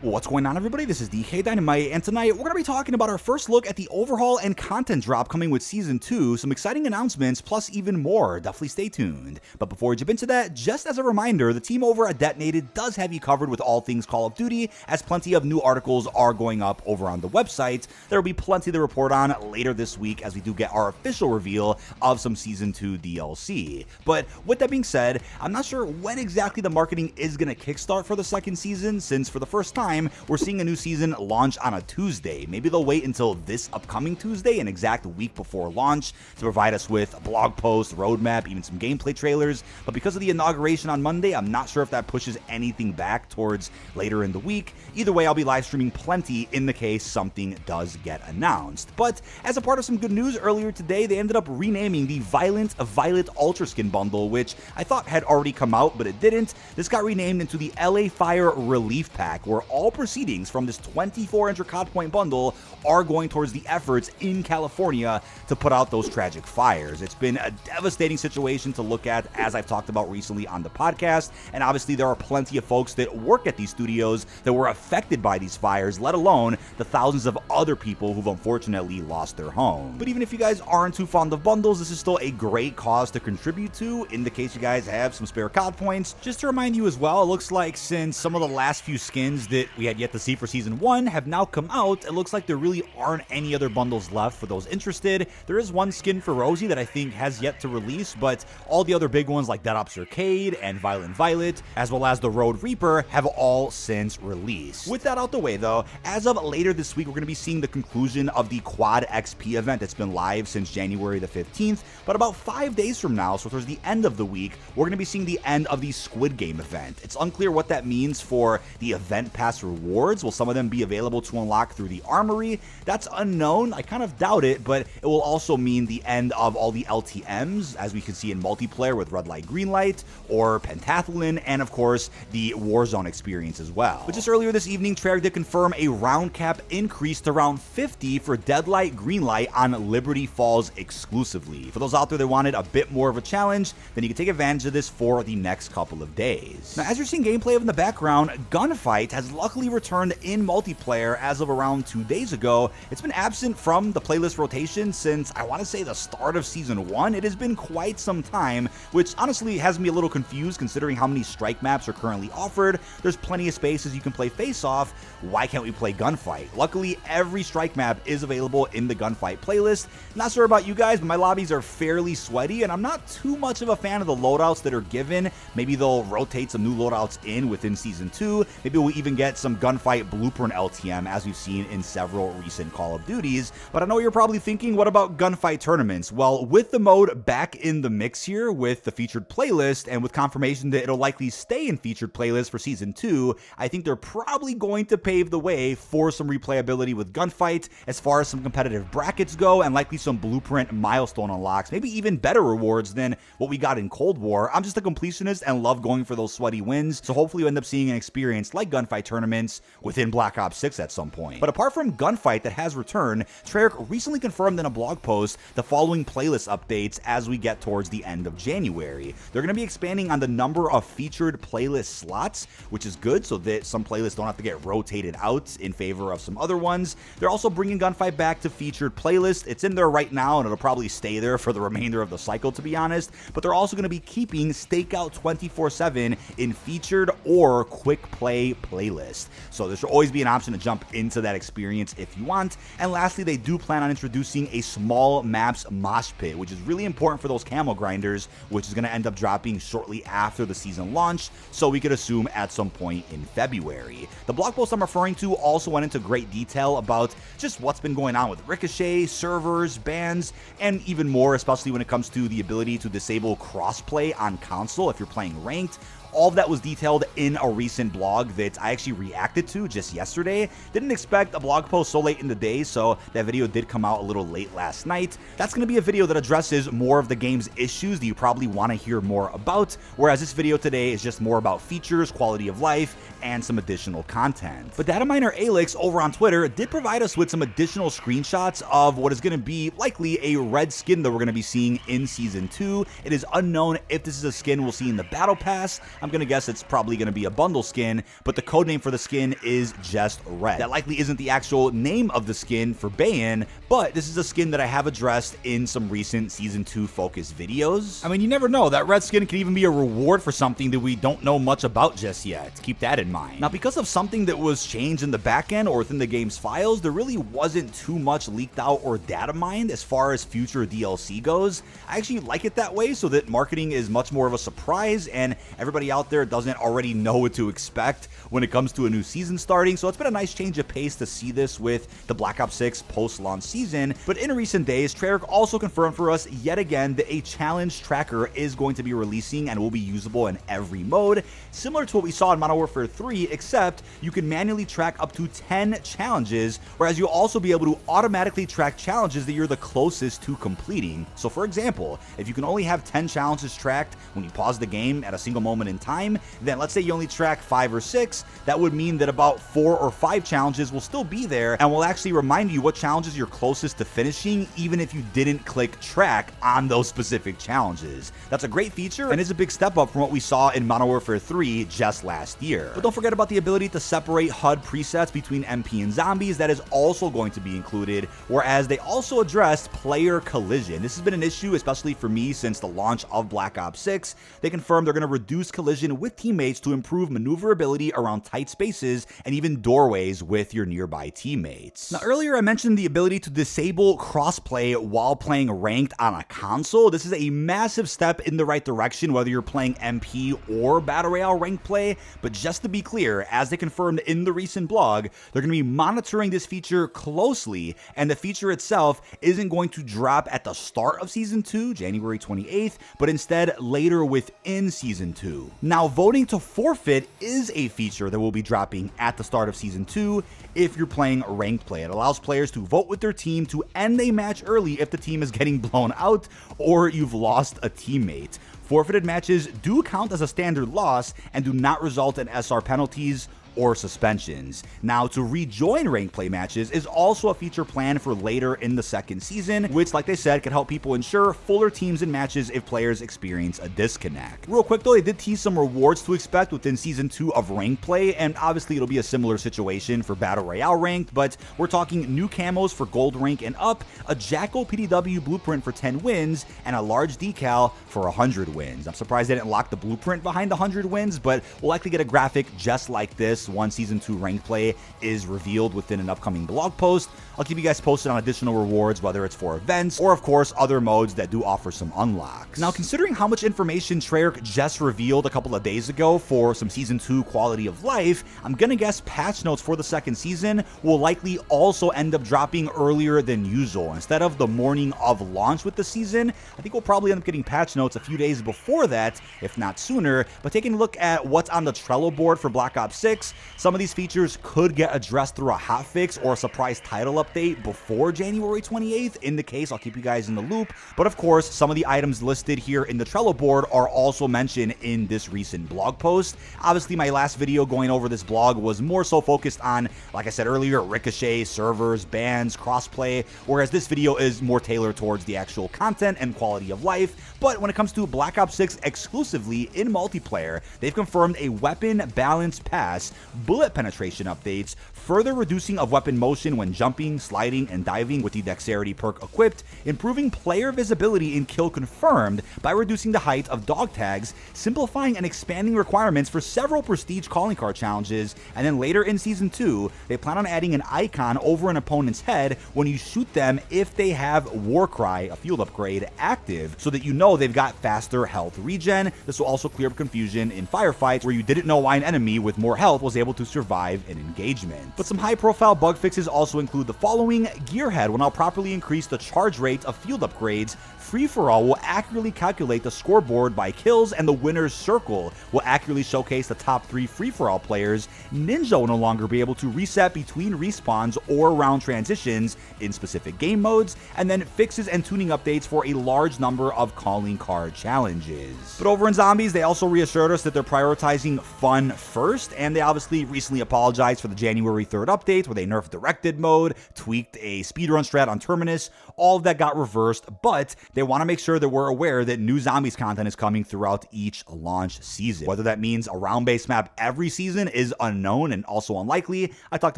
What's going on, everybody? This is dkdynamite, and tonight we're going to be talking about our first look at the overhaul and content drop coming with Season 2, some exciting announcements, plus even more. Definitely stay tuned. But before we jump into that, just as a reminder, the team over at Detonated does have you covered with all things Call of Duty, as plenty of new articles are going up over on the website. There will be plenty to report on later this week as we do get our official reveal of some Season 2 DLC. But with that being said, I'm not sure when exactly the marketing is going to kickstart for the second season, since for the first time, we're seeing a new season launch on a Tuesday. Maybe they'll wait until this upcoming Tuesday, an exact week before launch, to provide us with a blog post, roadmap, even some gameplay trailers. But because of the inauguration on Monday, I'm not sure if that pushes anything back towards later in the week. Either way, I'll be live streaming plenty in the case something does get announced. But as a part of some good news earlier today, they ended up renaming the Violent Violet Ultra Skin Bundle, which I thought had already come out, but it didn't. This got renamed into the LA Fire Relief Pack, where all proceedings from this 24 Intricot Point bundle are going towards the efforts in California to put out those tragic fires. It's been a devastating situation to look at, as I've talked about recently on the podcast, and obviously there are plenty of folks that work at these studios that were affected by these fires, let alone the thousands of other people who've unfortunately lost their home. But even if you guys aren't too fond of bundles, this is still a great cause to contribute to, in the case you guys have some spare COD points. Just to remind you as well, it looks like since some of the last few skins that we had yet to see for Season 1 have now come out, it looks like there really aren't any other bundles left for those interested. There is one skin for Rosie that I think has yet to release, but all the other big ones like Dead Ops Arcade and Violent Violet, as well as the Road Reaper, have all since released. With that out the way though, as of later this week, we're going to be seeing the conclusion of the Quad XP event that's been live since January the 15th, but about 5 days from now, so towards the end of the week, we're going to be seeing the end of the Squid Game event. It's unclear what that means for the event pass rewards. Will some of them be available to unlock through the armory? That's unknown. I kind of doubt it, but it will also mean the end of all the LTMs, as we can see in multiplayer with Red Light, Green Light, or Pentathlon, and of course, the Warzone experience as well. But just earlier this evening, Treyarch did confirm a round cap increase to round 50 for Deadlight, Green Light on Liberty Falls exclusively. For those out there that wanted a bit more of a challenge, then you can take advantage of this for the next couple of days. Now, as you're seeing gameplay in the background, Gunfight has luckily returned in multiplayer as of around 2 days ago. It's been absent from the playlist rotation since, I want to say, the start of Season 1. It has been quite some time, which honestly has me a little confused considering how many strike maps are currently offered. There's plenty of spaces you can play face-off. Why can't we play Gunfight? Luckily, every strike map is available in the Gunfight playlist. Not sure about you guys, but my lobbies are fairly sweaty, and I'm not too much of a fan of the loadouts that are given. Maybe they'll rotate some new loadouts in within Season 2. Maybe we'll even get some Gunfight Blueprint LTM, as we've seen in several recent Call of Duties. But I know you're probably thinking, what about Gunfight tournaments? Well, with the mode back in the mix here with the featured playlist, and with confirmation that it'll likely stay in featured playlist for Season 2, I think they're probably going to pave the way for some replayability with Gunfight as far as some competitive brackets go, and likely some Blueprint milestone unlocks, maybe even better rewards than what we got in Cold War. I'm just a completionist and love going for those sweaty wins, so hopefully you end up seeing an experience like Gunfight tournaments within Black Ops 6 at some point. But apart from Gunfight that has returned, Treyarch recently confirmed in a blog post the following playlist updates as we get towards the end of January. They're going to be expanding on the number of featured playlist slots, which is good so that some playlists don't have to get rotated out in favor of some other ones. They're also bringing Gunfight back to featured playlist. It's in there right now, and it'll probably stay there for the remainder of the cycle, to be honest. But they're also going to be keeping Stakeout 24/7 in featured or quick play playlist. So there should always be an option to jump into that experience if you want. And lastly, they do plan on introducing a small maps mosh pit, which is really important for those camo grinders, which is going to end up dropping shortly after the season launch, so we could assume at some point in February. The blog post I'm referring to also went into great detail about just what's been going on with Ricochet, servers, bans, and even more, especially when it comes to the ability to disable crossplay on console if you're playing ranked. All of that was detailed in a recent blog that I actually reacted to just yesterday. Didn't expect a blog post so late in the day, so that video did come out a little late last night. That's going to be a video that addresses more of the game's issues that you probably want to hear more about, whereas this video today is just more about features, quality of life, and some additional content. But data miner Alix over on Twitter did provide us with some additional screenshots of what is going to be likely a red skin that we're going to be seeing in Season 2. It is unknown if this is a skin we'll see in the Battle Pass. I'm gonna guess it's probably gonna be a bundle skin, but the codename for the skin is just Red. That likely isn't the actual name of the skin for Bayon, but this is a skin that I have addressed in some recent Season 2 focus videos. I mean, you never know, that red skin could even be a reward for something that we don't know much about just yet. Keep that in mind. Now, because of something that was changed in the backend or within the game's files, there really wasn't too much leaked out or data mined as far as future DLC goes. I actually like it that way so that marketing is much more of a surprise and everybody out there doesn't already know what to expect when it comes to a new season starting. So it's been a nice change of pace to see this with the Black Ops 6 post-launch season. But in recent days, Treyarch also confirmed for us yet again that a challenge tracker is going to be releasing and will be usable in every mode, similar to what we saw in Modern Warfare 3, except you can manually track up to 10 challenges, whereas you'll also be able to automatically track challenges that you're the closest to completing. So for example, if you can only have 10 challenges tracked when you pause the game at a single moment in time, then let's say you only track 5 or 6, that would mean that about 4 or 5 challenges will still be there and will actually remind you what challenges you're closest to finishing, even if you didn't click track on those specific challenges. That's a great feature and is a big step up from what we saw in Modern Warfare 3 just last year. But don't forget about the ability to separate HUD presets between MP and zombies. That is also going to be included, whereas they also addressed player collision. This has been an issue, especially for me, since the launch of Black Ops 6. They confirmed they're going to reduce collision with teammates to improve maneuverability around tight spaces and even doorways with your nearby teammates. Now, earlier I mentioned the ability to disable crossplay while playing ranked on a console. This is a massive step in the right direction, whether you're playing MP or Battle Royale ranked play. But just to be clear, as they confirmed in the recent blog, they're going to be monitoring this feature closely, and the feature itself isn't going to drop at the start of Season 2, January 28th, but instead later within Season 2. Now, voting to forfeit is a feature that will be dropping at the start of Season 2 if you're playing ranked play. It allows players to vote with their team to end a match early if the team is getting blown out or you've lost a teammate. Forfeited matches do count as a standard loss and do not result in SR penalties or suspensions. Now, to rejoin ranked play matches is also a feature planned for later in the second season, which, like they said, can help people ensure fuller teams in matches if players experience a disconnect. Real quick though, they did tease some rewards to expect within Season 2 of ranked play, and obviously it'll be a similar situation for Battle Royale ranked, but we're talking new camos for gold rank and up, a Jackal PDW blueprint for 10 wins, and a large decal for 100 wins. I'm surprised they didn't lock the blueprint behind the 100 wins, but we'll likely get a graphic just like this once Season 2 ranked play is revealed within an upcoming blog post. I'll keep you guys posted on additional rewards, whether it's for events or of course other modes that do offer some unlocks. Now, considering how much information Treyarch just revealed a couple of days ago for some Season 2 quality of life, I'm gonna guess patch notes for the second season will likely also end up dropping earlier than usual. Instead of the morning of launch with the season, I think we'll probably end up getting patch notes a few days before that, if not sooner. But taking a look at what's on the Trello board for Black Ops 6, some of these features could get addressed through a hotfix or a surprise title update before January 28th. In the case, I'll keep you guys in the loop. But of course, some of the items listed here in the Trello board are also mentioned in this recent blog post. Obviously, my last video going over this blog was more so focused on, like I said earlier, Ricochet, servers, bans, crossplay, whereas this video is more tailored towards the actual content and quality of life. But when it comes to Black Ops 6 exclusively in multiplayer, they've confirmed a weapon balance pass, bullet penetration updates, further reducing of weapon motion when jumping, sliding, and diving with the dexterity perk equipped, improving player visibility in kill confirmed by reducing the height of dog tags, simplifying and expanding requirements for several prestige calling card challenges, and then later in Season 2, they plan on adding an icon over an opponent's head when you shoot them if they have Warcry, a field upgrade, active, so that you know they've got faster health regen. This will also clear up confusion in firefights where you didn't know why an enemy with more health was able to survive an engagement. But some high-profile bug fixes also include the following. Gearhead will now properly increase the charge rate of field upgrades. Free-for-all will accurately calculate the scoreboard by kills, and the winner's circle will accurately showcase the top 3 free-for-all players. Ninja will no longer be able to reset between respawns or round transitions in specific game modes, and then fixes and tuning updates for a large number of calling card challenges. But over in Zombies, they also reassured us that they're prioritizing fun first, and they obviously recently apologized for the January 3rd update where they nerfed directed mode, tweaked a speedrun strat on Terminus. All of that got reversed, but they want to make sure that we're aware that new zombies content is coming throughout each launch season. Whether that means a round-based map every season is unknown and also unlikely. I talked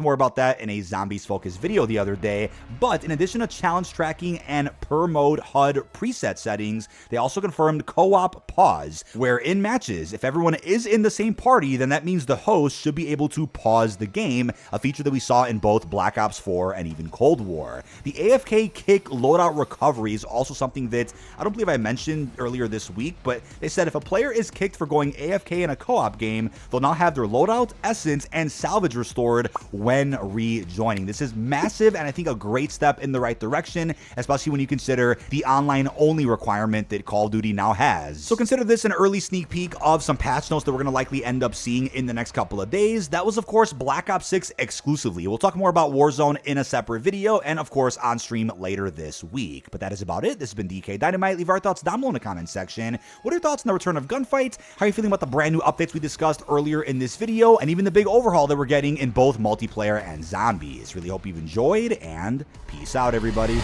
more about that in a zombies-focused video the other day, but in addition to challenge tracking and per-mode HUD preset settings, they also confirmed co-op pause, where in matches, if everyone is in the same party, then that means the host should be able to pause the game, a feature that we saw in both Black Ops 4 and even Cold War. The AFK kick loadout recovery is also something that I don't believe I mentioned earlier this week, but they said if a player is kicked for going AFK in a co-op game, they'll now have their loadout, essence, and salvage restored when rejoining. This is massive and I think a great step in the right direction, especially when you consider the online-only requirement that Call of Duty now has. So consider this an early sneak peek of some patch notes that we're going to likely end up seeing in the next couple of days. That was, of course, Black Ops 6 exclusively. We'll talk more about Warzone in a separate video and, of course, on stream later this week. But that is about it. This has been dkdynamite. Leave our thoughts down below in the comment section. What are your thoughts on the return of Gunfight? How are you feeling about the brand new updates we discussed earlier in this video, and even the big overhaul that we're getting in both multiplayer and zombies? Really hope you've enjoyed, and peace out, everybody.